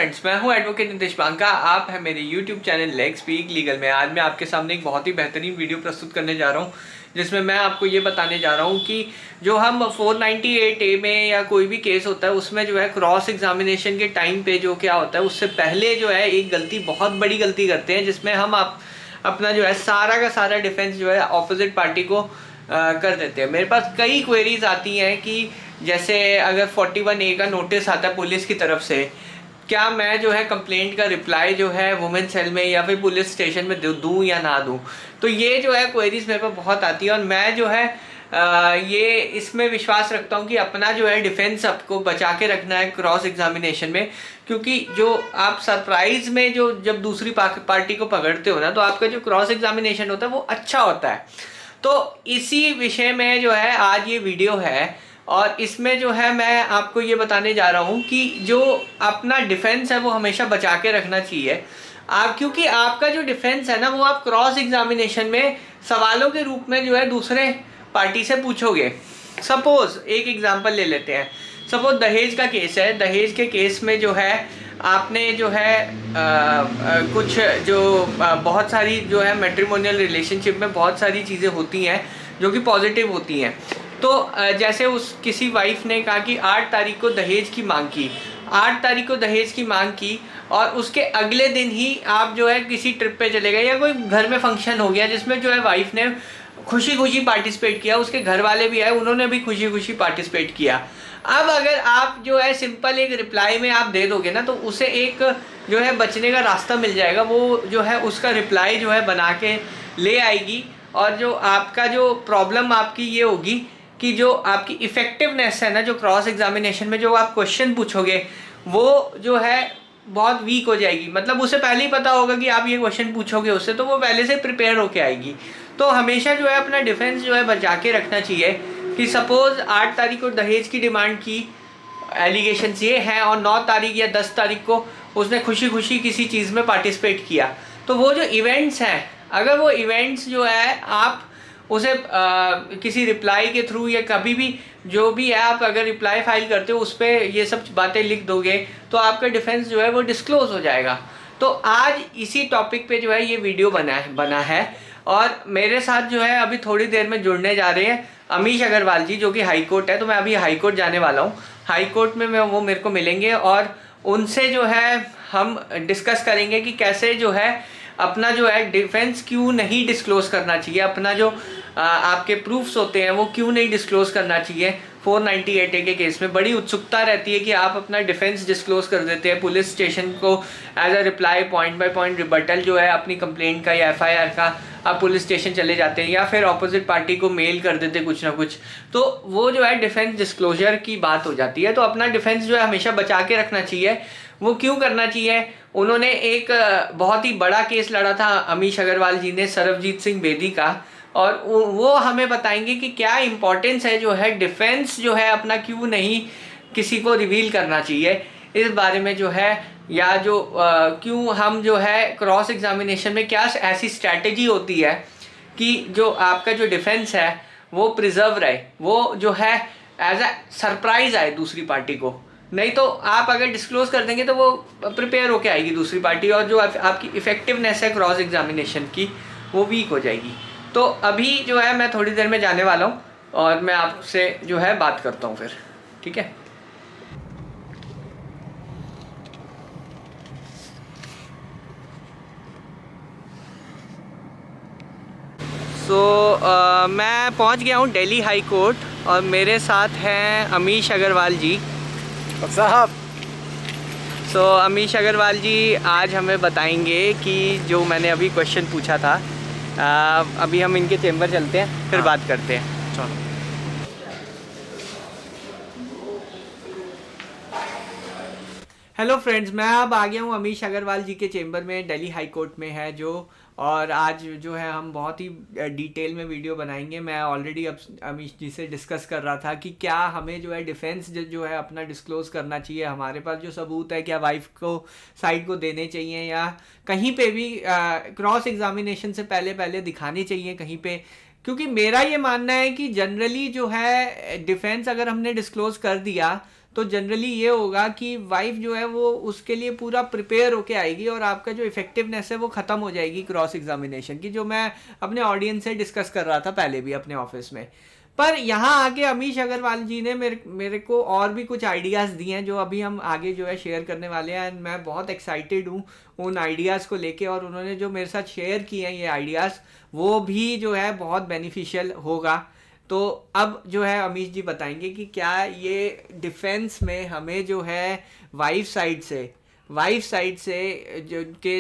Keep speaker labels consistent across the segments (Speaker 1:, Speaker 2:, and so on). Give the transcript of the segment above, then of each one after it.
Speaker 1: Friends, मैं हूं advocate Nitesh Banka. आप हैं मेरे YouTube channel let's speak legal में। आज मैं आपके सामने एक बहुत ही बेहतरीन वीडियो प्रस्तुत करने जा रहा हूं, जिसमें मैं आपको ये बताने जा रहा हूं कि जो हम 498A में या कोई भी केस होता है उसमें जो है क्रॉस एग्जामिनेशन के टाइम पे जो क्या होता है, उससे पहले जो है एक गलती, बहुत बड़ी गलती करते हैं, जिसमें हम अपना जो है सारा का सारा डिफेंस जो है ऑपोजिट पार्टी को कर देते हैं। मेरे पास कई क्वेरीज आती हैं कि जैसे अगर 41A का नोटिस आता है पुलिस की तरफ से, क्या मैं जो है कंप्लेंट का रिप्लाई जो है वुमेन सेल में या फिर पुलिस स्टेशन में दूं या ना दूं। तो ये जो है क्वेरीज मेरे पास बहुत आती है और मैं जो है ये इसमें विश्वास रखता हूँ कि अपना जो है डिफेंस आपको बचा के रखना है क्रॉस एग्जामिनेशन में, क्योंकि जो आप सरप्राइज में जो जब दूसरी पार्टी को पकड़ते हो ना, तो आपका जो क्रॉस एग्जामिनेशन होता है वो अच्छा होता है। तो इसी विषय में जो है आज ये वीडियो है और इसमें जो है मैं आपको ये बताने जा रहा हूँ कि जो अपना डिफेंस है वो हमेशा बचा के रखना चाहिए। क्योंकि आपका जो डिफेंस है ना, वो आप क्रॉस एग्जामिनेशन में सवालों के रूप में जो है दूसरे पार्टी से पूछोगे। सपोज एक एग्जांपल ले लेते हैं। सपोज दहेज का केस है। दहेज के केस में जो है आपने जो है कुछ जो बहुत सारी जो है मैट्रिमोनियल रिलेशनशिप में बहुत सारी चीज़ें होती हैं जो कि पॉजिटिव होती हैं। तो जैसे उस किसी वाइफ ने कहा कि 8 तारीख को दहेज की मांग की, 8 तारीख को दहेज की मांग की और उसके अगले दिन ही आप जो है किसी ट्रिप पे चले गए या कोई घर में फंक्शन हो गया जिसमें जो है वाइफ ने खुशी खुशी पार्टिसिपेट किया, उसके घर वाले भी आए, उन्होंने भी खुशी खुशी पार्टिसिपेट किया। अब अगर आप जो है सिंपल एक रिप्लाई में आप दे दोगे ना, तो उसे एक जो है बचने का रास्ता मिल जाएगा। वो जो है उसका रिप्लाई जो है बना के ले आएगी और जो आपका जो प्रॉब्लम आपकी ये होगी कि जो आपकी इफेक्टिवनेस है ना, जो क्रॉस एग्जामिनेशन में जो आप क्वेश्चन पूछोगे वो जो है बहुत वीक हो जाएगी। मतलब उसे पहले ही पता होगा कि आप ये क्वेश्चन पूछोगे उससे, तो वो पहले से प्रिपेयर होके आएगी। तो हमेशा जो है अपना डिफेंस जो है बचा के रखना चाहिए कि सपोज 8 तारीख को दहेज की डिमांड की, एलिगेशंस ये हैं, और 9 तारीख या 10 तारीख को उसने खुशी खुशी किसी चीज़ में पार्टिसिपेट किया। तो वो जो इवेंट्स हैं, अगर वो इवेंट्स जो है आप उसे किसी रिप्लाई के थ्रू या कभी भी जो भी है आप अगर रिप्लाई फाइल करते हो उस पर ये सब बातें लिख दोगे, तो आपका डिफेंस जो है वो डिस्क्लोज हो जाएगा। तो आज इसी टॉपिक पे जो है ये वीडियो बना है और मेरे साथ जो है अभी थोड़ी देर में जुड़ने जा रहे हैं अमीश अग्रवाल जी, जो कि हाई कोर्ट है। तो मैं अभी हाई कोर्ट जाने वाला हूँ। हाई कोर्ट में वो मेरे को मिलेंगे और उनसे जो है हम डिस्कस करेंगे कि कैसे जो है अपना जो है डिफेंस क्यों नहीं डिस्क्लोज करना चाहिए, अपना जो आपके प्रूफ्स होते हैं वो क्यों नहीं डिस्क्लोज करना चाहिए। 498A के केस में बड़ी उत्सुकता रहती है कि आप अपना डिफेंस डिस्क्लोज कर देते हैं पुलिस स्टेशन को as a reply, point by point rebuttal जो है अपनी कंप्लेंट का या FIR का, आप पुलिस स्टेशन चले जाते हैं या फिर ऑपोजिट पार्टी को मेल कर देते कुछ ना कुछ। तो वो जो है डिफेंस डिस्क्लोजर की बात हो जाती है। तो अपना डिफेंस जो है हमेशा बचा के रखना चाहिए। वो क्यों करना चाहिए? उन्होंने एक बहुत ही बड़ा केस लड़ा था अमीश अग्रवाल जी ने सरबजीत सिंह बेदी का, और वो हमें बताएंगे कि क्या इम्पोर्टेंस है जो है डिफेंस जो है अपना क्यों नहीं किसी को रिवील करना चाहिए इस बारे में जो है, या जो क्यों हम जो है क्रॉस एग्जामिनेशन में क्या ऐसी स्ट्रैटेजी होती है कि जो आपका जो डिफेंस है वो प्रिजर्व रहे, वो जो है एज अ सरप्राइज आए दूसरी पार्टी को। नहीं तो आप अगर डिस्क्लोज कर देंगे तो वो प्रिपेयर होके आएगी दूसरी पार्टी और जो आपकी इफेक्टिवनेस है क्रॉस एग्जामिनेशन की वो वीक हो जाएगी। तो अभी जो है मैं थोड़ी देर में जाने वाला हूँ और मैं आपसे जो है बात करता हूँ फिर, ठीक है? मैं पहुँच गया हूँ दिल्ली हाई कोर्ट और मेरे साथ हैं अमीश अग्रवाल जी
Speaker 2: साहब।
Speaker 1: अमीश अग्रवाल जी आज हमें बताएंगे कि जो मैंने अभी क्वेश्चन पूछा था, अभी हम इनके चेंबर चलते हैं फिर बात करते हैं। चलो। हेलो फ्रेंड्स, मैं अब आ गया हूँ अमीश अग्रवाल जी के चेंबर में, दिल्ली हाई कोर्ट में है जो। और आज जो है हम बहुत ही डिटेल में वीडियो बनाएंगे। मैं ऑलरेडी अब अमीश जी से डिस्कस कर रहा था कि क्या हमें जो है डिफेंस जो है अपना डिस्क्लोज करना चाहिए, हमारे पास जो सबूत है क्या वाइफ को साइड को देने चाहिए या कहीं पे भी क्रॉस एग्जामिनेशन से पहले दिखाने चाहिए कहीं पे। क्योंकि मेरा ये मानना है कि जनरली जो है डिफेंस अगर हमने डिस्क्लोज कर दिया तो जनरली ये होगा कि वाइफ जो है वो उसके लिए पूरा प्रिपेयर होके आएगी और आपका जो इफेक्टिवनेस है वो ख़त्म हो जाएगी क्रॉस एग्जामिनेशन की, जो मैं अपने ऑडियंस से डिस्कस कर रहा था पहले भी अपने ऑफिस में। पर यहाँ आके अमीश अग्रवाल जी ने मेरे को और भी कुछ आइडियाज़ दिए हैं जो अभी हम आगे जो है शेयर करने वाले हैं, एंड मैं बहुत एक्साइटेड हूँ उन आइडियाज़ को लेके, और उन्होंने जो मेरे साथ शेयर किए हैं ये आइडियाज़ वो भी जो है बहुत बेनिफिशियल होगा। तो अब जो है अमीश जी बताएंगे कि क्या ये डिफेंस में हमें जो है वाइफ साइड से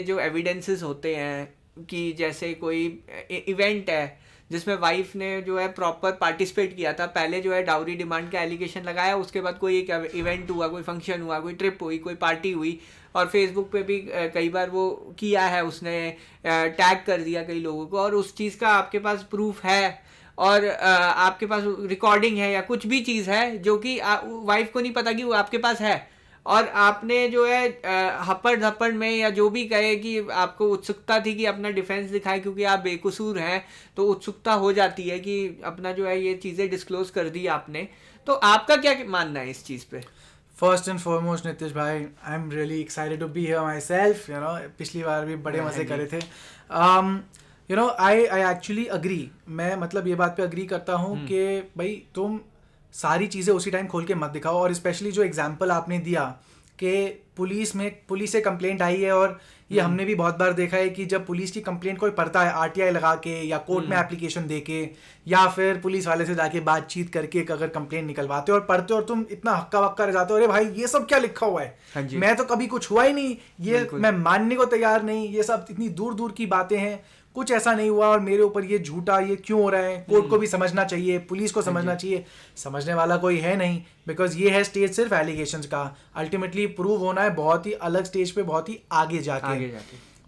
Speaker 1: जो एविडेंसेस होते हैं कि जैसे कोई इवेंट है जिसमें वाइफ ने जो है प्रॉपर पार्टिसिपेट किया था, पहले जो है डाउरी डिमांड का एलिगेशन लगाया, उसके बाद कोई एक इवेंट हुआ, कोई फंक्शन हुआ, कोई ट्रिप हुई, कोई पार्टी हुई, और फेसबुक पे भी कई बार वो किया है, उसने टैग कर दिया कई लोगों को, और उस चीज़ का आपके पास प्रूफ है और आपके पास रिकॉर्डिंग है या कुछ भी चीज़ है जो कि वाइफ को नहीं पता कि वो आपके पास है, और आपने जो है हप्पड़ धप्पड़ में या जो भी कहे कि आपको उत्सुकता थी कि अपना डिफेंस दिखाए क्योंकि आप बेकसूर हैं, तो उत्सुकता हो जाती है कि अपना जो है ये चीज़ें डिस्क्लोज कर दी आपने। तो आपका क्या मानना है इस चीज़ पे?
Speaker 2: फर्स्ट एंड फॉरमोस्ट नितिश भाई, I am really excited to be here myself, you know पिछली बार भी बड़े मज़े करे थे। You know I actually agree, मैं मतलब ये बात पे अग्री करता हूँ कि भाई तुम सारी चीज़ें उसी टाइम खोल के मत दिखाओ, और स्पेशली जो एग्जांपल आपने दिया कि पुलिस से कंप्लेंट आई है, और ये हमने भी बहुत बार देखा है कि जब पुलिस की कंप्लेंट कोई पढ़ता है आरटीआई लगा के या कोर्ट में एप्लीकेशन दे के या फिर पुलिस वाले से जाके बातचीत करके अगर कंप्लेंट निकलवाते हो और पढ़ते हो और तुम इतना हक्का बक्का रह जाते हो, अरे भाई ये सब क्या लिखा हुआ है, मैं तो कभी कुछ हुआ ही नहीं, ये मैं मानने को तैयार नहीं, ये सब इतनी दूर दूर की बातें हैं, कुछ ऐसा नहीं हुआ और मेरे ऊपर ये झूठा, ये क्यों हो रहा है, कोर्ट को भी समझना चाहिए, पुलिस को समझना चाहिए, समझने वाला कोई है नहीं, बिकॉज ये है स्टेज सिर्फ एलिगेशंस का, अल्टीमेटली प्रूव होना है बहुत ही अलग स्टेज पे, बहुत ही आगे जाके।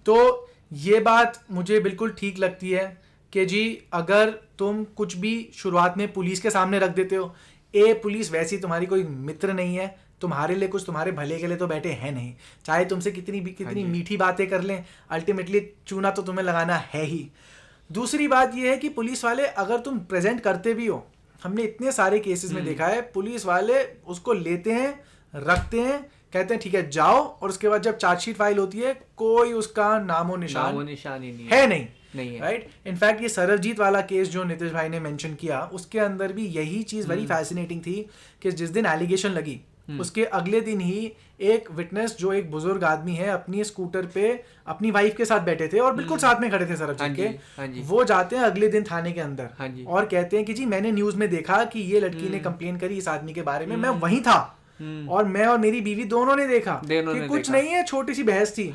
Speaker 2: तो ये बात मुझे बिल्कुल ठीक लगती है कि जी अगर तुम कुछ भी शुरुआत में पुलिस के सामने रख देते हो, पुलिस वैसी तुम्हारी कोई मित्र नहीं है, तुम्हारे लिए कुछ तुम्हारे भले के लिए तो बैठे हैं नहीं, चाहे तुमसे कितनी मीठी बातें कर लें, अल्टीमेटली चूना तो तुम्हें लगाना है ही। दूसरी बात यह है कि पुलिस वाले अगर तुम प्रेजेंट करते भी हो, हमने इतने सारे केसेस में देखा है, पुलिस वाले उसको लेते हैं, रखते हैं, कहते हैं ठीक है जाओ, और उसके बाद जब चार्जशीट फाइल होती है कोई उसका नामो निशान ही नहीं है, राइट। इनफैक्ट ये सरबजीत वाला केस जो नितिश भाई ने मेंशन किया, उसके अंदर भी यही चीज वेरी फैसिनेटिंग थी कि जिस दिन एलिगेशन लगी उसके अगले दिन ही एक विटनेस जो एक बुजुर्ग आदमी है अपनी स्कूटर पे अपनी वाइफ के साथ बैठे थे और बिल्कुल साथ में खड़े थे सरबजीत के, वो जाते हैं अगले दिन थाने के अंदर और कहते हैं कि जी मैंने न्यूज में देखा कि ये लड़की ने कंप्लेन करी इस आदमी के बारे में, मैं वहीं था और मैं और मेरी बीवी दोनों ने देखा कि कुछ नहीं है, छोटी सी बहस थी,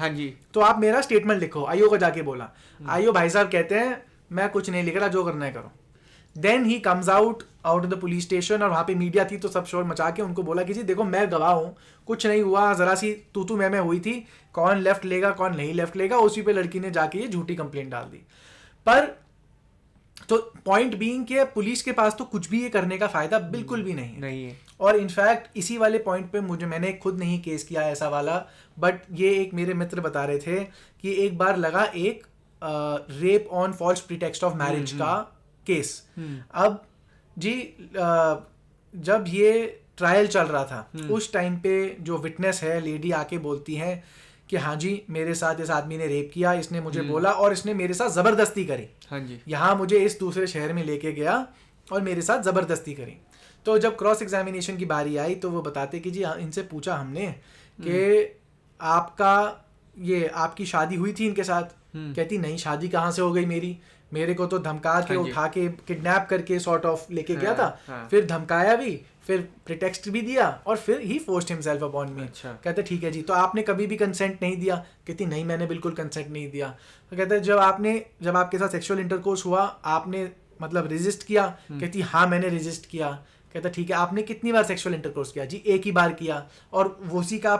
Speaker 2: तो आप मेरा स्टेटमेंट लिखो। आईओ को जाके बोला, आईओ भाई साहब कहते हैं मैं कुछ नहीं लिख रहा, जो करना है करो। Then he comes out of the police station, और वहाँ पे मीडिया थी तो सब शोर मचा के उनको बोला कि जी देखो मैं गवाह हूँ, कुछ नहीं हुआ, जरा सी तू मैं हुई थी, कौन लेफ्ट लेगा कौन नहीं लेफ्ट लेगा, उसी पे लड़की ने जाके ये झूठी कंप्लेंट डाल दी। पर तो पॉइंट बीइंग कि पुलिस के पास तो कुछ भी ये करने का फायदा बिल्कुल भी नहीं है। और इनफैक्ट इसी वाले पॉइंट पे मैंने खुद नहीं केस किया ऐसा वाला, बट ये एक मेरे मित्र बता रहे थे कि एक बार लगा एक rape on false pretext of marriage का केस। अब जी जब ये ट्रायल चल रहा था उस टाइम पे जो विटनेस है लेडी आके बोलती है कि हाँ जी मेरे साथ इस आदमी ने रेप किया, इसने मुझे बोला और इसने मेरे साथ जबरदस्ती करी, यहाँ मुझे इस दूसरे शहर में लेके गया और मेरे साथ जबरदस्ती करी। तो जब क्रॉस एग्जामिनेशन की बारी आई तो वो बताते कि जी इनसे पूछा हमने कि आपकी शादी हुई थी इनके साथ, कहती नहीं शादी कहाँ से हो गई मेरे को तो धमका के उठा के किडनैप करके सॉर्ट ऑफ लेके गया था, फिर धमकाया भी, फिर प्रिटेक्स्ट भी दिया और फिर ही फोर्स्ड हिमसेल्फ अपॉन मी। कहते ठीक है जी तो आपने कभी भी कंसेंट नहीं दिया, कहती नहीं मैंने बिल्कुल कंसेंट नहीं दिया। तो कहते जब आपके साथ सेक्सुअल इंटरकोर्स हुआ आपने मतलब रेजिस्ट किया, कहती हाँ मैंने रेजिस्ट किया। कहता ठीक है आपने कितनी बार सेक्सुअल इंटरकोर्स किया, जी एक ही बार किया, और उसी का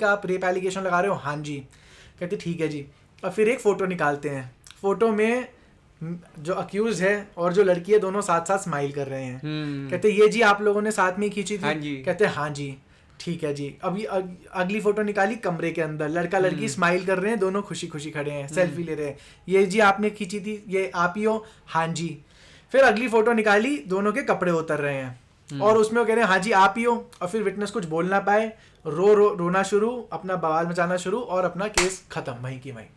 Speaker 2: आप रेप एलिगेशन लगा रहे हो, हाँ जी। कहते ठीक है जी। और फिर एक फोटो निकालते हैं, फोटो में जो अक्यूज है और जो लड़की है दोनों साथ साथ स्माइल कर रहे हैं। कहते ये जी आप लोगों ने साथ में खींची थी, कहते हाँ जी ठीक है जी। अभी अगली फोटो निकाली कमरे के अंदर, लड़का लड़की स्माइल कर रहे हैं, दोनों खुशी खुशी खड़े हैं, सेल्फी ले रहे हैं, ये जी आपने खींची थी, ये आप ही हो, हाँ जी। फिर अगली फोटो निकाली, दोनों के कपड़े उतर रहे हैं, और उसमें वो कह रहे हैं हाँ जी आप ही हो, और फिर विटनेस कुछ बोल ना पाए, रोना शुरू, अपना बवाल मचाना शुरू, और अपना केस खत्म वहीं की वहीं।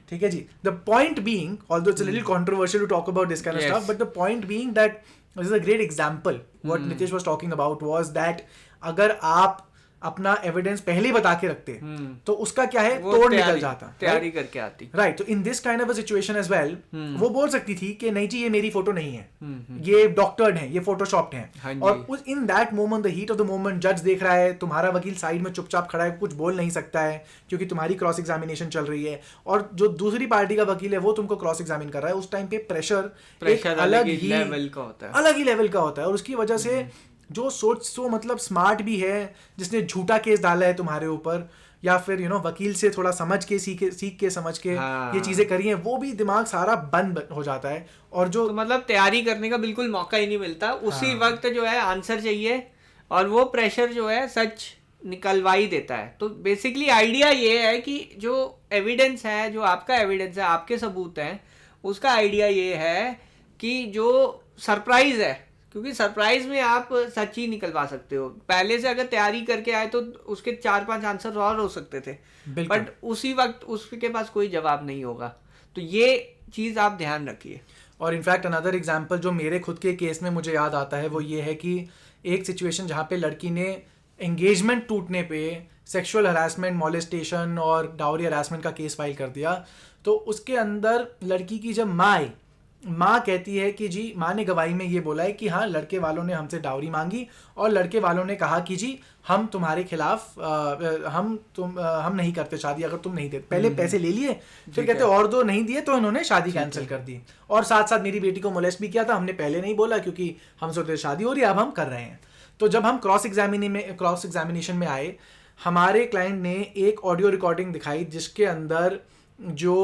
Speaker 2: ठीक है जी। The point being, although it's a little controversial to talk about this kind of stuff, but the point being that this is a great example what Nitesh was talking about was that अगर आप अपना evidence पहले ही बता के रखते तो उसका क्या है, तोड़ निकल जाता,
Speaker 1: तैयारी करके आती।
Speaker 2: राइट। तो in this kind of a situation as well, वो बोल सकती थी कि नहीं जी ये मेरी फोटो नहीं है, ये डॉक्टर्ड है, ये फोटोशॉप्ड है, और in that moment, the heat of the moment, जज देख रहा है, तुम्हारा वकील साइड में चुपचाप खड़ा है, कुछ बोल नहीं सकता है क्योंकि तुम्हारी क्रॉस एग्जामिनेशन चल रही है, और जो दूसरी पार्टी का वकील है वो तुमको क्रॉस एग्जामिन कर रहा है, उस टाइम पे प्रेशर अलग ही लेवल का होता है, और उसकी वजह से जो मतलब स्मार्ट भी है, जिसने झूठा केस डाला है तुम्हारे ऊपर, या फिर वकील से थोड़ा समझ के सीख के समझ के ये चीजें करी हैं, वो भी दिमाग सारा बंद हो जाता है, और जो
Speaker 1: तो मतलब तैयारी करने का बिल्कुल मौका ही नहीं मिलता। उसी वक्त जो है आंसर चाहिए, और वो प्रेशर जो है सच निकलवा ही देता है। तो बेसिकली आइडिया ये है कि जो एविडेंस है, जो आपका एविडेंस है, आपके सबूत हैं, उसका आइडिया ये है कि जो सरप्राइज है, क्योंकि सरप्राइज में आप सच ही निकलवा सकते हो। पहले से अगर तैयारी करके आए तो उसके 4-5 आंसर और हो सकते थे, बट उसी वक्त उसके पास कोई जवाब नहीं होगा। तो ये चीज़ आप ध्यान रखिए।
Speaker 2: और इनफैक्ट अनदर एग्जांपल जो मेरे खुद के केस में मुझे याद आता है वो ये है कि एक सिचुएशन जहाँ पे लड़की ने एंगेजमेंट टूटने पे सेक्सुअल हरासमेंट, मॉलेस्टेशन और डाउरी हरासमेंट का केस फाइल कर दिया। तो उसके अंदर लड़की की जब माँ कहती है कि जी, माँ ने गवाही में ये बोला है कि हाँ लड़के वालों ने हमसे डाउरी मांगी, और लड़के वालों ने कहा कि जी हम तुम्हारे खिलाफ हम नहीं करते शादी अगर तुम नहीं देते। पहले पैसे ले लिए, फिर कहते और दो नहीं दिए तो इन्होंने शादी कैंसिल कर दी, और साथ साथ मेरी बेटी को मोलेस्ट भी किया था, हमने पहले नहीं बोला क्योंकि हमसे तो शादी हो रही है, अब हम कर रहे हैं। तो जब हम क्रॉस एग्जामिनेशन में आए, हमारे क्लाइंट ने एक ऑडियो रिकॉर्डिंग दिखाई जिसके अंदर जो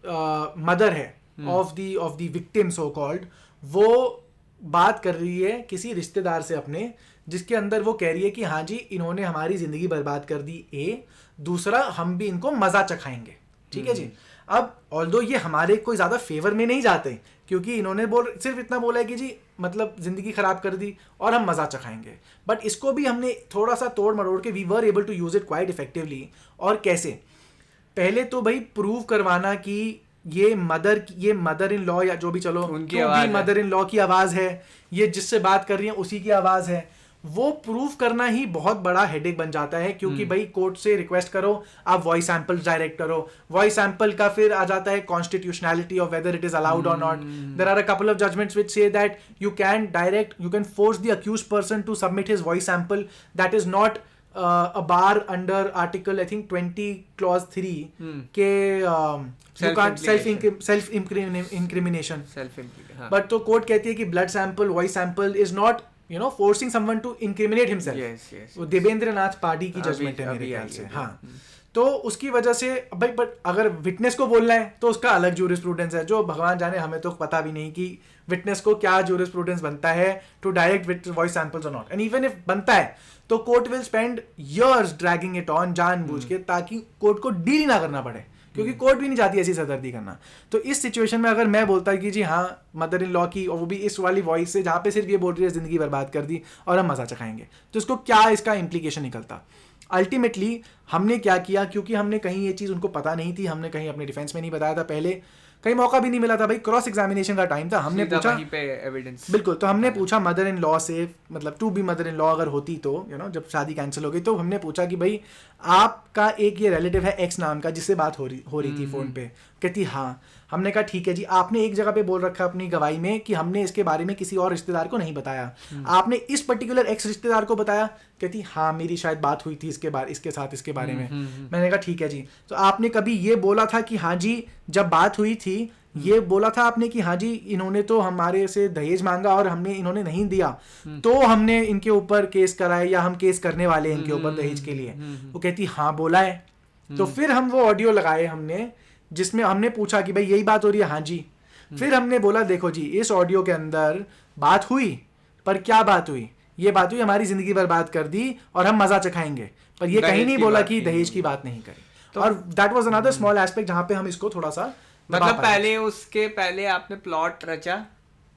Speaker 2: मदर है of the victim so called, वो बात कर रही है किसी रिश्तेदार से अपने, जिसके अंदर वो कह रही है कि हाँ जी इन्होंने हमारी जिंदगी बर्बाद कर दी, दूसरा हम भी इनको मजा चखाएंगे। ठीक है जी। अब ऑल्दो ये हमारे कोई ज्यादा फेवर में नहीं जाते, क्योंकि इन्होंने सिर्फ इतना बोला है कि जी मतलब जिंदगी खराब कर दी और हम मजा चखाएंगे, बट इसको भी हमने थोड़ा सा तोड़ मरोड़ के we were able to use it quite effectively. और कैसे? पहले तो भाई प्रूव करवाना कि ये मदर इन लॉ या जो भी, चलो उनकी मदर इन लॉ की आवाज है, ये जिससे बात कर रही है उसी की आवाज है, वो प्रूव करना ही बहुत बड़ा हेडेक बन जाता है। क्योंकि भाई कोर्ट से रिक्वेस्ट करो, आप वॉइस सैंपल डायरेक्ट करो, वॉइस सैंपल का फिर आ जाता है constitutionality of whether it is allowed और not. There are a couple of judgements which say that you can force the accused person to submit his voice sample, that is not a bar under article I think 20 clause 3 के you can't self incrimination, but तो court कहती है कि blood sample, voice sample is not forcing someone to incriminate himself। वो देवेंद्र नाथ party की judgement है मेरे ख्याल से। हाँ, तो उसकी वजह से भाई, बट अगर विटनेस को बोलना है तो उसका अलग जूरिस्प्रूडेंस है, जो भगवान जाने, हमें तो पता भी नहीं कि विटनेस को क्या जूरिस्प्रूडेंस बनता है टू डायरेक्ट वॉइस सैंपल्स और नॉट। एंड इवन इफ बनता है तो court will spend years dragging it on जानबूझ के, ताकि कोर्ट को डील ना करना पड़े, क्योंकि कोर्ट भी नहीं चाहती ऐसी सरदर्दी करना। तो इस सिचुएशन में अगर मैं बोलता कि जी हाँ मदर इन लॉ की, और वो भी इस वाली वॉइस से जहाँ पे सिर्फ ये बोल रही है जिंदगी बर्बाद कर दी और हम मजा चखाएंगे, तो इसको क्या इसका इम्प्लीकेशन निकलता? अल्टीमेटली हमने क्या किया, क्योंकि हमने कहीं ये चीज़ उनको पता नहीं थी, हमने कहीं अपने डिफेंस में नहीं बताया था, पहले कहीं मौका भी नहीं मिला था भाई, क्रॉस एग्जामिनेशन का टाइम था, हमने पूछा
Speaker 1: एविडेंस
Speaker 2: बिल्कुल, तो हमने पूछा मदर इन लॉ से, मतलब to be mother in law अगर होती तो जब शादी कैंसिल हो गई तो हमने पूछा कि भाई आपका एक ये रिलेटिव है एक्स नाम का जिससे बात हो रही थी फोन पे। कहती हाँ। हमने कहा ठीक है जी, आपने एक जगह पे बोल रखा अपनी गवाही में कि हमने इसके बारे में किसी और रिश्तेदार को नहीं बताया, आपने इस पर्टिकुलर एक्स रिश्तेदार को बताया? कहती हाँ मेरी शायद बात हुई थी इसके साथ इसके बारे में। मैंने कहा ठीक है जी, तो आपने कभी ये बोला था कि हाँ जी जब बात हुई थी ये बोला था आपने कि हाँ जी इन्होंने तो हमारे से दहेज मांगा और इन्होंने नहीं दिया, तो हमने इनके ऊपर केस कराया या हम केस करने वाले हैं इनके ऊपर दहेज के लिए? वो कहती हाँ बोला है। तो फिर हम वो ऑडियो लगाए हमने, जिसमें हमने पूछा कि भाई यही बात हो रही है? हाँ जी। फिर हमने बोला देखो जी इस ऑडियो के अंदर बात हुई, पर क्या बात हुई? ये बात हुई हमारी जिंदगी बर्बाद कर दी और हम मजा चखाएंगे, पर ये कहीं नहीं बोला कि दहेज की बात नहीं करी। और that was another small aspect जहाँ पे हम इसको थोड़ा सा,
Speaker 1: मतलब पहले आपने प्लॉट रचा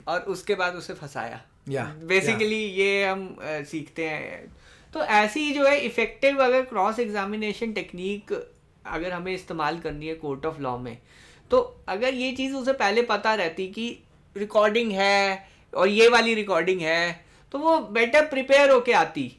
Speaker 1: और उसके बाद उसे फंसाया। बेसिकली ये हम सीखते हैं। तो ऐसी जो है इफेक्टिव अगर क्रॉस एग्जामिनेशन टेक्निक अगर हमें इस्तेमाल करनी है कोर्ट ऑफ लॉ में, तो अगर ये चीज़ उसे पहले पता रहती कि रिकॉर्डिंग है और ये वाली रिकॉर्डिंग है, तो वो बेटर प्रिपेयर होके आती।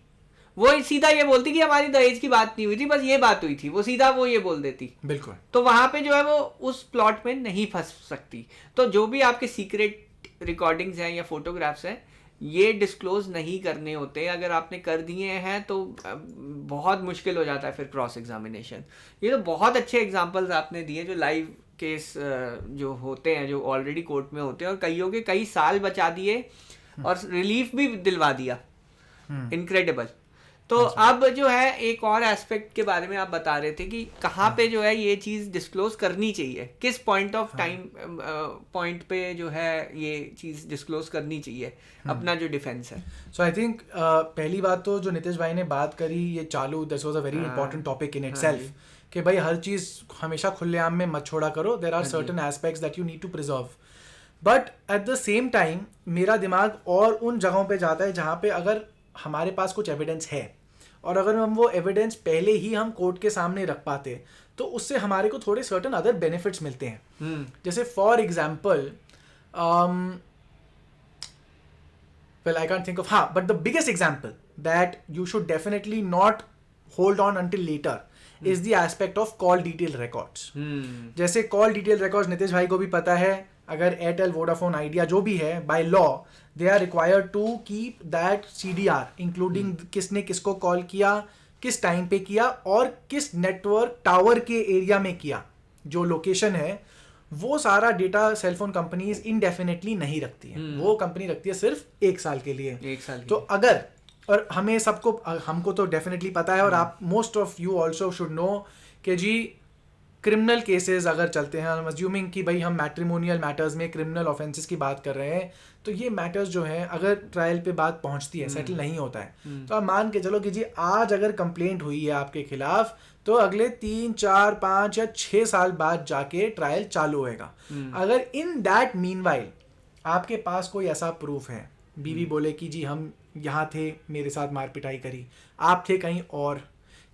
Speaker 1: वो सीधा ये बोलती कि हमारी दहेज की बात नहीं हुई थी, बस ये बात हुई थी, वो सीधा वो ये बोल देती।
Speaker 2: बिल्कुल।
Speaker 1: तो वहाँ पे जो है वो उस प्लॉट में नहीं फंस सकती। तो जो भी आपके सीक्रेट रिकॉर्डिंग्स हैं या फोटोग्राफ्स हैं, ये डिस्क्लोज नहीं करने होते। अगर आपने कर दिए हैं तो बहुत मुश्किल हो जाता है फिर क्रॉस एग्जामिनेशन। ये तो बहुत अच्छे एग्जांपल्स आपने दिए जो लाइव केस जो होते हैं, जो ऑलरेडी कोर्ट में होते हैं, और कईयों के कई साल बचा दिए और रिलीफ भी दिलवा दिया। इनक्रेडिबल। तो अब जो है एक और एस्पेक्ट के बारे में आप बता रहे थे कि कहाँ पे जो है ये चीज़ डिस्क्लोज करनी चाहिए, किस पॉइंट ऑफ टाइम पॉइंट पे जो है ये चीज़ डिस्क्लोज करनी चाहिए अपना जो डिफेंस है।
Speaker 2: सो आई थिंक पहली बात तो जो नितिश भाई ने बात करी, ये चालू, this was a very important topic in itself, कि भाई हर चीज़ हमेशा खुलेआम में मत छोड़ा करो। There are certain aspects that you need to preserve, but at the same time मेरा दिमाग और उन जगहों पे जाता है जहाँ पे अगर हमारे पास कुछ एविडेंस है और अगर हम वो एविडेंस पहले ही हम कोर्ट के सामने रख पाते तो उससे हमारे को थोड़े सर्टेन अदर बेनिफिट्स मिलते हैं। जैसे for example, well I can't think of, but the biggest example that you should definitely not hold on until later is the aspect of call detail records. जैसे call detail records नितिश भाई को भी पता है, अगर एयरटेल, वोडाफोन, आइडिया जो भी है, by law they are required to keep that CDR including किसने किसको कॉल किया, किस टाइम पे किया और किस नेटवर्क टावर के एरिया में किया, जो लोकेशन है वो सारा डेटा सेलफोन कंपनीज इनडेफिनेटली नहीं रखती है। वो कंपनी रखती है सिर्फ 1 साल के लिए।
Speaker 1: 1 साल
Speaker 2: तो अगर, और हमें सबको, हमको तो डेफिनेटली पता है और आप most of you also should know कि जी क्रिमिनल केसेस अगर चलते हैं, हम अज्यूमिंग कि भाई हम मैट्रिमोनियल मैटर्स में क्रिमिनल ऑफेंसेस की बात कर रहे हैं, तो ये मैटर्स जो हैं अगर ट्रायल पे बात पहुंचती है, सेटल नहीं होता है, तो आप मान के चलो कि जी आज अगर कंप्लेंट हुई है आपके खिलाफ तो अगले 3, 4, 5 या 6 साल बाद जाके ट्रायल चालू होएगा। अगर इन दैट मीनवाइल आपके पास कोई ऐसा प्रूफ है, बीवी बोले कि जी हम यहाँ थे, मेरे साथ मार पिटाई करी, आप थे कहीं और,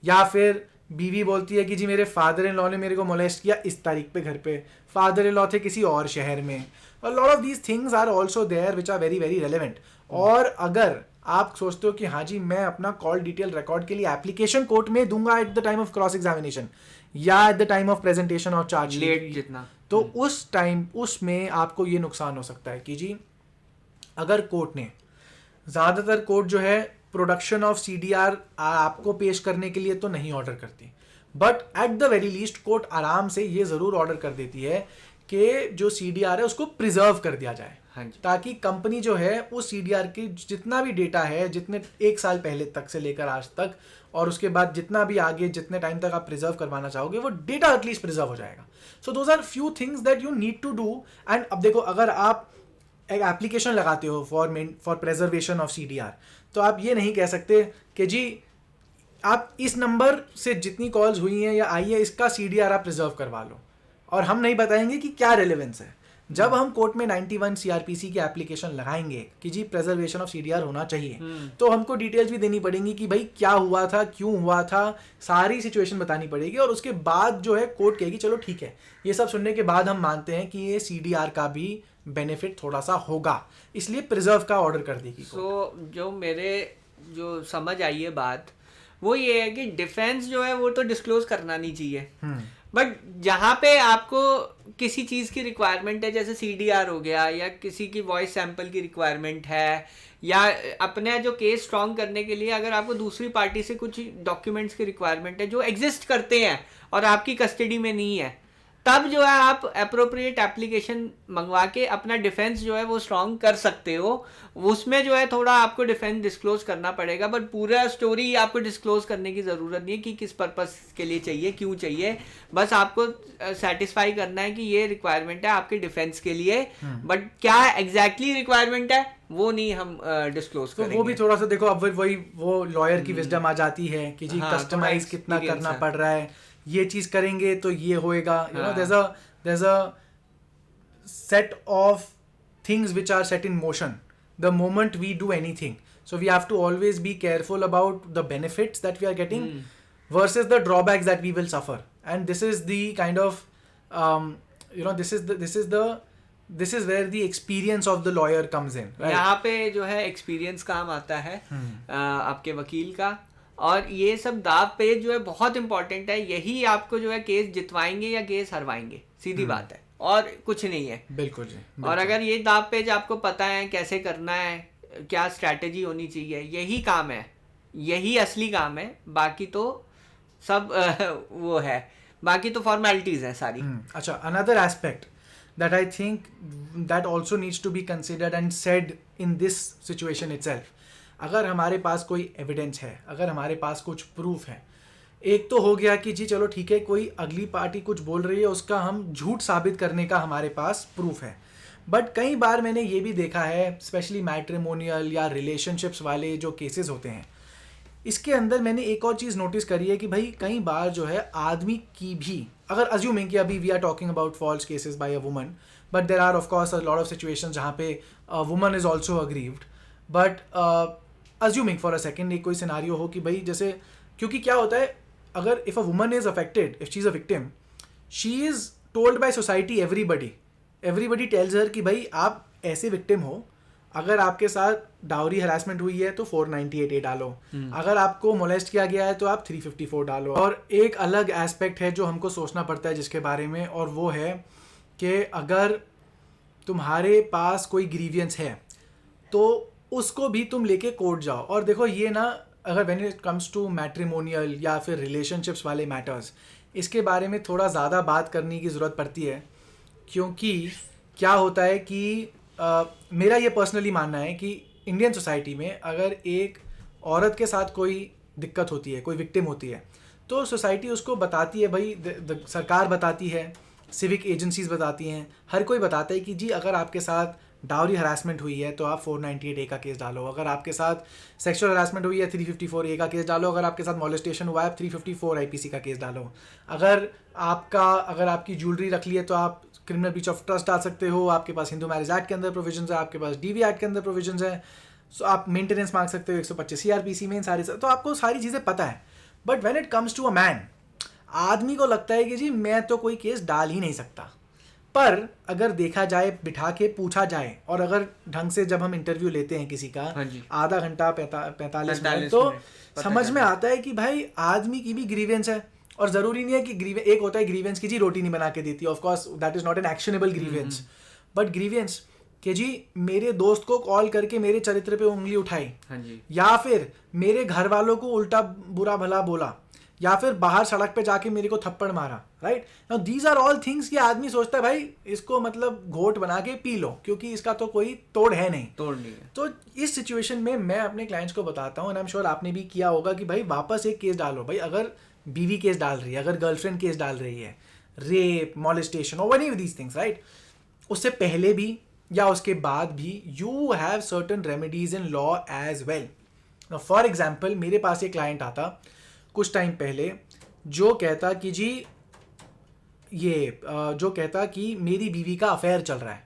Speaker 2: या फिर बीवी बोलती है कि जी मेरे फादर इन लॉ ने मेरे को मोलेस्ट किया इस तारीख पे घर पे, फादर इन लॉ थे किसी और शहर में, a lot of these things are also there which are very very relevant। और अगर आप सोचते हो कि हाँ जी मैं अपना कॉल डिटेल रिकॉर्ड के लिए एप्लीकेशन कोर्ट में दूंगा at the time of cross examination या at the time of presentation और चार्ज
Speaker 1: लेट जितना, तो
Speaker 2: उस टाइम उसमें आपको ये नुकसान हो सकता है कि जी अगर कोर्ट ने, ज़्यादातर कोर्ट जो है प्रोडक्शन ऑफ CDR आपको पेश करने के लिए तो नहीं ऑर्डर करती, but at the very least court आराम से ये ज़रूर ऑर्डर कर देती है कि जो CDR है उसको प्रिजर्व कर दिया जाए।
Speaker 1: हाँ,
Speaker 2: ताकि कंपनी जो है उस CDR की जितना भी डेटा है, जितने 1 साल पहले तक से लेकर आज तक, और उसके बाद जितना भी आगे जितने टाइम तक आप प्रिजर्व करवाना चाहोगे, वो डेटा एटलीस्ट प्रिजर्व हो जाएगा। So those are few things that you need to do. And अब देखो, अगर आप एक एप्लीकेशन लगाते हो फॉर प्रेजर्वेशन ऑफ CDR, तो आप ये नहीं कह सकते कि जी आप इस नंबर से जितनी कॉल्स हुई हैं या आई है इसका CDR आप प्रिजर्व करवा लो, और हम नहीं बताएंगे कि क्या रेलेवेंस है। जब हम कोर्ट में 91 CRPC की एप्लीकेशन लगाएंगे कि जी प्रेजर्वेशन ऑफ CDR होना चाहिए, तो हमको डिटेल्स भी देनी पड़ेंगी कि भाई क्या हुआ था, क्यों हुआ था, सारी सिचुएशन बतानी पड़ेगी, और उसके बाद जो है कोर्ट कहेगी चलो ठीक है, ये सब सुनने के बाद हम मानते हैं कि ये CDR का भी बेनिफिट थोड़ा सा होगा, इसलिए प्रिजर्व का ऑर्डर कर देगी।
Speaker 1: जो मेरे जो समझ आई है बात, वो ये है कि डिफेंस जो है वो तो डिस्क्लोज करना नहीं चाहिए, बट जहाँ पे आपको किसी चीज़ की रिक्वायरमेंट है, जैसे CDR हो गया, या किसी की वॉइस सैंपल की रिक्वायरमेंट है, या अपने जो केस स्ट्रॉन्ग करने के लिए अगर आपको दूसरी पार्टी से कुछ डॉक्यूमेंट्स की रिक्वायरमेंट है जो एग्जिस्ट करते हैं और आपकी कस्टडी में नहीं है, तब जो है आप अप्रोप्रिएट एप्लीकेशन मंगवा के अपना डिफेंस जो है वो स्ट्रॉन्ग कर सकते हो। उसमें जो है थोड़ा आपको डिफेंस डिस्क्लोज करना पड़ेगा, बट पूरा स्टोरी आपको डिस्क्लोज करने की ज़रूरत नहीं है कि किस पर्पस के लिए चाहिए, क्यों चाहिए। बस आपको सेटिस्फाई करना है कि ये रिक्वायरमेंट है आपके डिफेंस के लिए, बट क्या एग्जैक्टली रिक्वायरमेंट है वो नहीं हम डिस्क्लोज करेंगे।
Speaker 2: तो वो भी थोड़ा सा देखो, अब वही वो लॉयर की विजडम आ जाती है कि जी कस्टमाइज कितना करना पड़ रहा है, ये चीज करेंगे तो ये होएगा, you know there's a set of things which are set in motion the moment we do anything. So we have to always be careful about the benefits that we are getting versus the drawbacks that we will suffer. And this is the kind of this is where the experience of the lawyer comes in, right?
Speaker 1: यहाँ पे जो है experience काम आता है आपके वकील का, और ये सब दाव पेच जो है बहुत इंपॉर्टेंट है. यही आपको जो है केस जितवाएंगे या केस हरवाएंगे, सीधी बात है, और कुछ नहीं है.
Speaker 2: बिल्कुल जी.
Speaker 1: और अगर ये दाव पेच आपको पता है कैसे करना है, क्या स्ट्रैटेजी होनी चाहिए, यही काम है, यही असली काम है. बाकी तो सब वो है, बाकी तो फॉर्मेलिटीज हैं सारी.
Speaker 2: अच्छा, another aspect that I think that also needs to be considered and said in this situation itself. अगर हमारे पास कोई एविडेंस है, अगर हमारे पास कुछ प्रूफ है, एक तो हो गया कि जी चलो ठीक है, कोई अगली पार्टी कुछ बोल रही है, उसका हम झूठ साबित करने का हमारे पास प्रूफ है. बट कई बार मैंने ये भी देखा है, स्पेशली मैट्रिमोनियल या रिलेशनशिप्स वाले जो केसेस होते हैं, इसके अंदर मैंने एक और चीज़ नोटिस करी है कि भाई कई बार जो है आदमी की भी, अगर अज्यूमिंग कि अभी we are talking about false cases by a woman, but there are of course a lot of situations जहाँ पे woman is also aggrieved, but assuming for a second एक कोई सिनारियो हो कि भाई जैसे, क्योंकि क्या होता है, अगर if a woman is affected, if she is a victim, she is told by society, everybody tells her कि भाई आप ऐसे विक्टिम हो, अगर आपके साथ डाउरी हरासमेंट हुई है तो 498A डालो, अगर आपको मोलेस्ट किया गया है तो आप 354 डालो. और एक अलग एस्पेक्ट है जो हमको सोचना पड़ता है जिसके बारे में, और वो है कि अगर तुम्हारे पास कोई ग्रीवियंस है तो उसको भी तुम लेके कोर्ट जाओ. और देखो ये ना, अगर when it comes to matrimonial या फिर रिलेशनशिप्स वाले मैटर्स, इसके बारे में थोड़ा ज़्यादा बात करने की ज़रूरत पड़ती है, क्योंकि क्या होता है कि मेरा ये पर्सनली मानना है कि इंडियन सोसाइटी में अगर एक औरत के साथ कोई दिक्कत होती है, कोई विक्टिम होती है, तो सोसाइटी उसको बताती है, भाई सरकार बताती है, सिविक एजेंसीज बताती हैं, हर कोई बताता है कि जी अगर आपके साथ डाउरी हरासमेंट हुई है तो आप 498A का केस डालो, अगर आपके साथ सेक्सुअल हरासमेंट हुई है 354A का केस डालो, अगर आपके साथ मॉलेस्टेशन हुआ है 354 IPC का केस डालो, अगर आपकी ज्वेलरी रख ली है तो आप क्रिमिनल ब्रीच ऑफ ट्रस्ट डाल सकते हो, आपके पास हिंदू मैरिज एक्ट के अंदर प्रोविजंस है, आपके पास DV एक्ट के अंदर प्रोविजंस है, सो आप मेंटेनेंस मांग सकते हो 125 CRPC में, इन सारी, तो आपको सारी चीज़ें पता है. But when it comes to a man, आदमी को लगता है कि जी मैं तो कोई केस डाल ही नहीं सकता. पर अगर देखा जाए, बिठा के पूछा जाए, और अगर ढंग से जब हम इंटरव्यू लेते हैं किसी का, आधा घंटा 45 मिनट, तो समझ में आता है कि भाई आदमी की भी ग्रीवेंस है. और ज़रूरी नहीं है कि एक होता है ग्रीवेंस की जी रोटी नहीं बना के देती, of course that is not an actionable grievance, but grievance कि जी मेरे दोस्त को कॉल करके मेरे चरित्र पे उंगली उठाई, या फिर मेरे घर वालों को उल्टा बुरा भला बोला, या फिर बाहर सड़क पे जाके मेरे को थप्पड़ मारा, right. Now these are all things कि आदमी सोचता है भाई इसको मतलब घोट बना के पी लो, क्योंकि इसका तो कोई तोड़ है नहीं. तो इस सिचुएशन में मैं अपने क्लाइंट्स को बताता हूँ, एंड आई एम श्योर आपने भी किया होगा, कि भाई वापस एक केस डालो. भाई अगर बीवी केस डाल रही है, अगर गर्लफ्रेंड केस डाल रही है, रेप, मॉलेस्टेशन और any of these things, right, उससे पहले भी या उसके बाद भी you have certain remedies in law as well. For example, मेरे पास एक क्लाइंट आता कुछ टाइम पहले जो कहता कि जी जो कहता कि मेरी बीवी का अफेयर चल रहा है,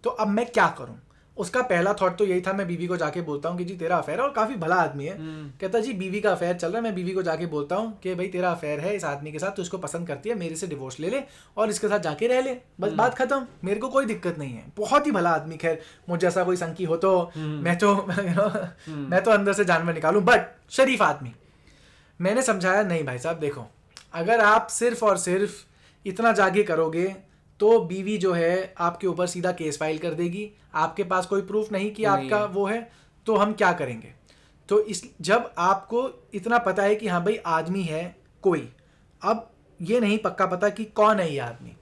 Speaker 2: तो अब मैं क्या करूं. उसका पहला थॉट तो यही था, मैं बीवी को जाके बोलता हूँ कि जी तेरा अफेयर है, और काफ़ी भला आदमी है, कहता जी बीवी का अफेयर चल रहा है, मैं बीवी को जाके बोलता हूँ कि भाई तेरा अफेयर है इस आदमी के साथ, तो इसको पसंद करती है, मेरे से डिवोर्स ले ले और इसके साथ जाके रह ले, बस बात खत्म, मेरे को कोई दिक्कत नहीं है. बहुत ही भला आदमी. खैर मुझे जैसा कोई संकी हो तो मैं तो अंदर से जानवर निकालूं, बट शरीफ आदमी. मैंने समझाया नहीं भाई साहब, देखो अगर आप सिर्फ और सिर्फ इतना जागे करोगे तो बीवी जो है आपके ऊपर सीधा केस फाइल कर देगी, आपके पास कोई प्रूफ नहीं कि आपका वो है, तो हम क्या करेंगे. तो जब आपको इतना पता है कि हाँ भाई आदमी है कोई, अब ये नहीं पक्का पता कि कौन है ये आदमी,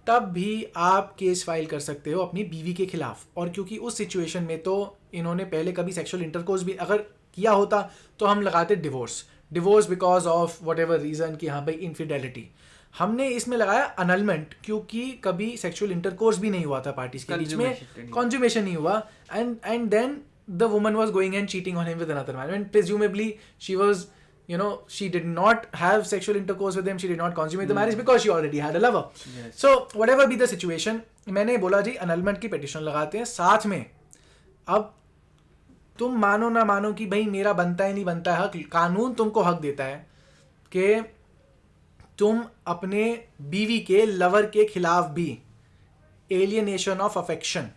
Speaker 2: तब भी आप केस फाइल कर सकते हो अपनी बीवी के खिलाफ. और क्योंकि उस सिचुएशन में तो इन्होंने पहले कभी सेक्सुअल इंटरकोर्स भी अगर किया होता तो हम लगाते divorce because of what ever reason कि हाँ भाई इनफिडेलिटी. हमने इसमें लगाया अनलमेंट, क्योंकि कभी सेक्सुअल इंटरकोर्स भी नहीं हुआ था पार्टीज के बीच में, कॉन्जुमेशन नहीं हुआ, and then the woman was going and cheating on him with another man, and presumably she was, she did not have sexual intercourse with him, she did not consummate the marriage because she already had a lover. So whatever be the situation, मैंने बोला जी annulment की petition लगाते हैं, साथ में अब तुम मानो ना मानो कि भाई मेरा बनता है नहीं बनता है हक, कानून तुमको हक देता है कि तुम अपने बीवी के लवर के खिलाफ भी एलियनेशन ऑफ अफेक्शन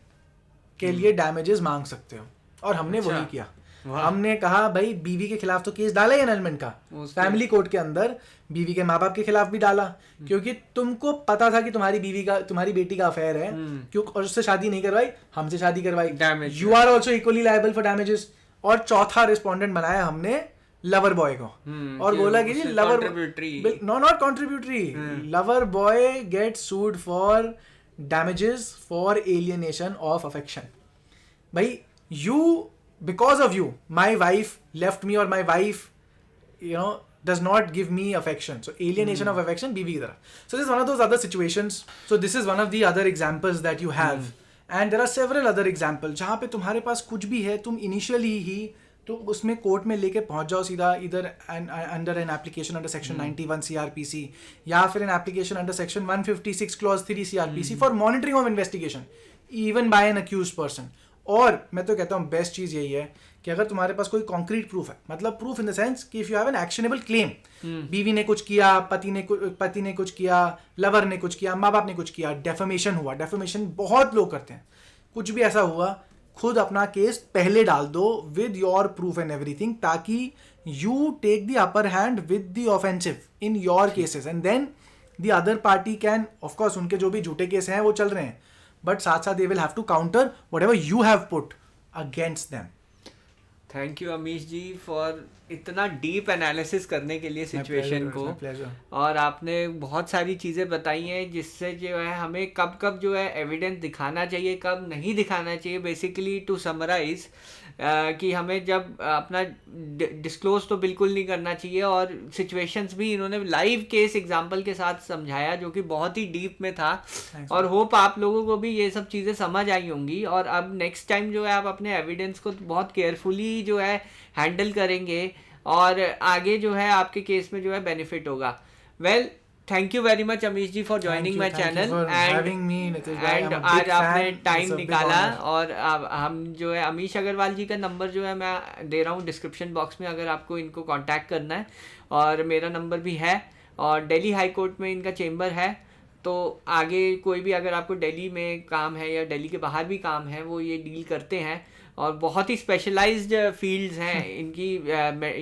Speaker 2: के लिए डैमेजेस मांग सकते हो, और हमने
Speaker 1: अच्छा।
Speaker 2: वही किया।
Speaker 1: वाह।
Speaker 2: हमने कहा भाई बीवी के खिलाफ तो केस डाला ही एनलमेंट का, फैमिली कोर्ट के अंदर बीवी के माँ बाप के खिलाफ भी डाला, क्योंकि तुमको पता था कि तुम्हारी बेटी का अफेयर है, क्यों, और उससे शादी नहीं करवाई, हमसे शादी करवाई,
Speaker 1: Damage।
Speaker 2: You are also equally liable for damages. और चौथा रिस्पोंडेंट बनाया हमने लवर बॉय को, और
Speaker 1: कि
Speaker 2: बोला कि जी
Speaker 1: उससे
Speaker 2: lover
Speaker 1: contributory।
Speaker 2: Not contributory, lover boy get sued for damages for alienation of affection. भाई you, because of you my wife left me, or my wife does not give me affection, so alienation of affection बीवी की तरफ। so this is one of those other situations, so this is one of the other examples that you have, and there are several other examples जहाँ पे तुम्हारे पास कुछ भी है, तुम initially ही तो उसमें कोर्ट में लेके पहुंच जाओ सीधा, इधर under an application under section 91 CRPC, या फिर an application under section 156 clause 3 CRPC for monitoring of investigation even by an accused person. और मैं तो कहता हूँ बेस्ट चीज़ यही है कि अगर तुम्हारे पास कोई कॉन्क्रीट प्रूफ है, मतलब प्रूफ इन द सेंस कि if you have an actionable claim, बीवी ने कुछ किया, पति ने कुछ किया, लवर ने कुछ किया, माँ बाप ने कुछ किया, डेफेमेशन हुआ, डेफेमेशन बहुत लोग करते हैं, कुछ भी ऐसा हुआ, खुद अपना केस पहले डाल दो with your proof and everything, ताकि you take the upper hand with the offensive in your cases, and then the other party can, of course उनके जो भी झूठे केस हैं वो चल रहे हैं, बट साथ साथ they will have to counter whatever you have put against them.
Speaker 1: Thank you Amish ji for इतना डीप एनालिसिस करने के लिए सिचुएशन को, और आपने बहुत सारी चीज़ें बताई हैं जिससे जो है हमें कब कब जो है एविडेंस दिखाना चाहिए, कब नहीं दिखाना चाहिए। बेसिकली टू समराइज कि हमें जब अपना डिस्क्लोज तो बिल्कुल नहीं करना चाहिए, और सिचुएशंस भी इन्होंने लाइव केस एग्जांपल के साथ समझाया जो कि बहुत ही डीप में था, और होप आप लोगों को भी ये सब चीज़ें समझ आई होंगी, और अब नेक्स्ट टाइम जो है आप अपने एविडेंस को बहुत केयरफुली जो है हैंडल करेंगे, और आगे जो है आपके केस में जो है बेनिफिट होगा। Well thank you very much Amish ji for joining my channel, and आज आपने टाइम निकाला, और हम जो है अमीश अग्रवाल जी का नंबर जो है मैं दे रहा हूँ डिस्क्रिप्शन बॉक्स में, अगर आपको इनको कांटेक्ट करना है, और मेरा नंबर भी है, और दिल्ली हाई कोर्ट में इनका चेम्बर है, तो आगे कोई भी अगर आपको दिल्ली में काम है या दिल्ली के बाहर भी काम है, वो ये डील करते हैं, और बहुत ही स्पेशलाइज्ड फील्ड्स हैं इनकी,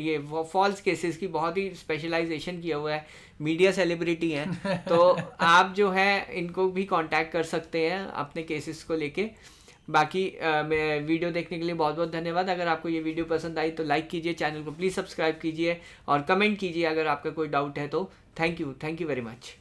Speaker 1: ये फॉल्स केसेस की बहुत ही स्पेशलाइजेशन किया हुआ है, मीडिया सेलिब्रिटी हैं, तो आप जो है इनको भी कांटेक्ट कर सकते हैं अपने केसेस को लेके। बाकी वीडियो देखने के लिए बहुत बहुत धन्यवाद। अगर आपको ये वीडियो पसंद आई तो लाइक कीजिए, चैनल को प्लीज़ सब्सक्राइब कीजिए, और कमेंट कीजिए अगर आपका कोई डाउट है तो। Thank you very much.